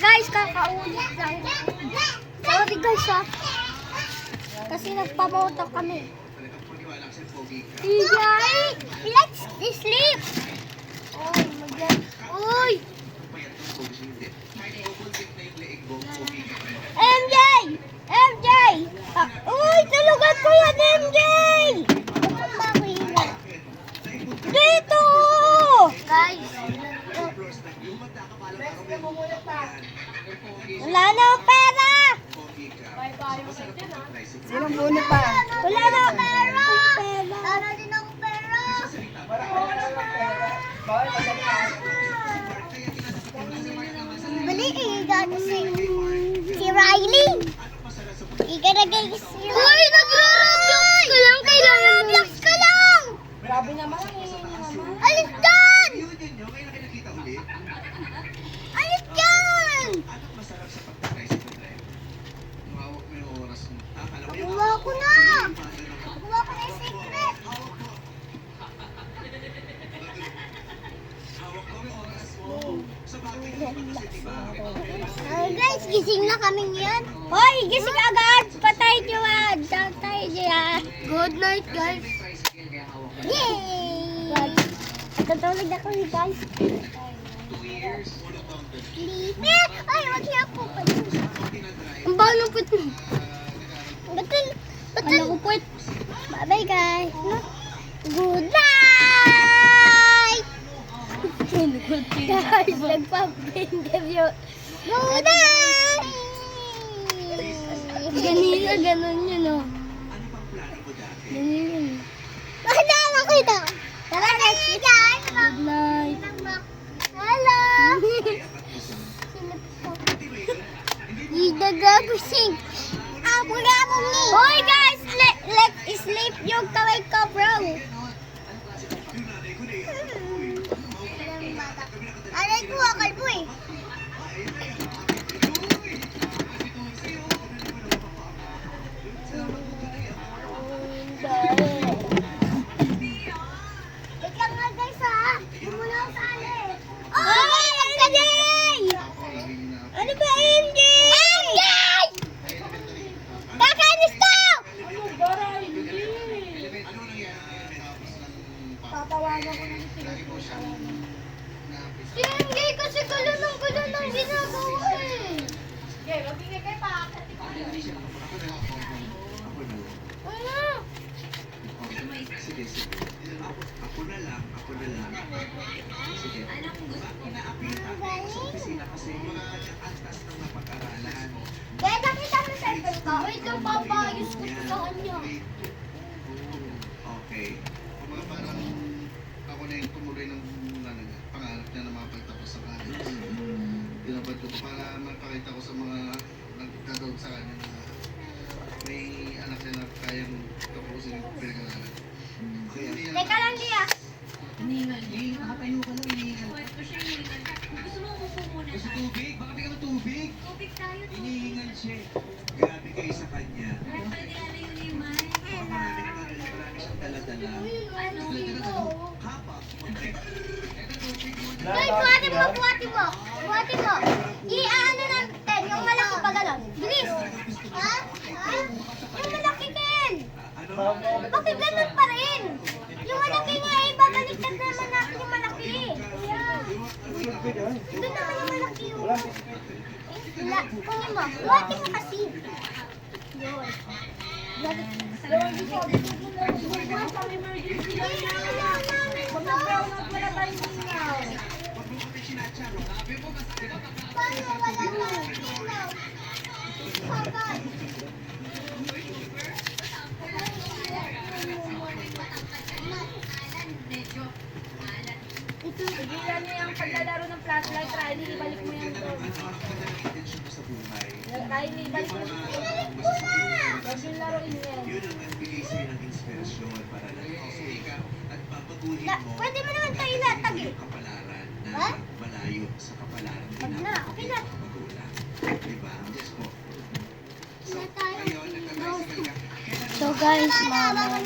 Guys, kakaulit lang. Sorry guys ha. Kasi nagpamoto kami. Ijay! Let's sleep! Oh my God. Uy! MJ! MJ! Uy! Tulugan ko yan, MJ! Dito! Guys! Wala na ang pera! Sinong muna pa? Wala na ang pera! Wala din ang pera! Bali, iga si Riley! Iga na guys si Riley! Uy! Nagra-roblox ka lang! Kailangan ka lang! Grabe naman Alis dyan! Alis dyan! Nakuha ko na! Nakuha ko na yung secret! Guys, gising na kami ngayon. Hoy, gising agad! Patay niyo yan! Patay niyo yan! Good night, guys! Yay! Tutulog na kami, guys. Sleepy! Ay, wag niya po. Ang baho ng put mo. Batal! Batal! Put. Bye-bye, guys. Good night! Guys, nagpa-interview. Good night! Ganito, ganun yun, oh. Ganun yun. Bakit na kita? Tara, guys. Good night. Hello! Idagagusing. Hoy, guys! Let's sleep yung kaway ko, bro. Aray ko, akal po eh. Wait lang nga guys ha. Hindi mo lang sali. Oh, MJ! Ano ba MJ? MJ! Kakainis ka! Tatawagan ko ng Si MJ kasi gulo ng ginagawa eh. Sige, mag-ingay kayo pa. Ano? Sige. Ako na lang. Sige. Inaapitan tayo sa opisina kasi yung kanyang antas ng mapag-aralan. Kaya nakita mo sa cellphone ka. Wait lang, papayos ko sa kanya. Okay. Mga parang ako na yung tumuloy ng pangarap niya na makapagtapos sa college. Tinapad ko para mapakita ko sa mga nagkakaroon sa kanya na may anak niya na kayang tapusin yung pinag-aralan. Kaya Teka lang, Lia. Nakatayo ka lang, inihingal. Gusto mo umupo muna Gusto tayo? tubig? Baka bigyan ng tubig? Tubig tayo, tubig. Inihingal siya. Grabe kayo sa kanya. Ay, pwede nilalayo ni May. Marami siyang dala-dala. Ano? Kapa. Guys, buhati mo. I-ano natin, yung malaki pa gano'n. Bilis. Ha? Yung malaki din. Bakit ganun pa rin? Yung malaki nga eh, babaliktad naman natin yung malaki. Doon naman yung malaki yun. Kunin mo. Buhati mo kasi. Yun. Tigilan niyo yung paglalaro ng flashlight, Riley. Ibalik mo yan doon. Riley, ibalik mo yan. Huwag yung laruin yan. Yun ang nagbigay sa'yo ng inspirasyon para lang at papaguhin mo Pwede mo naman tayo ilatag eh. yung kapalaran na Ha? malayo sa kapalaran Wag na, okay na. magulang. Diba? Yes po. Wala tayo. Ngayon, nagka-bicycle ka. So guys, mama.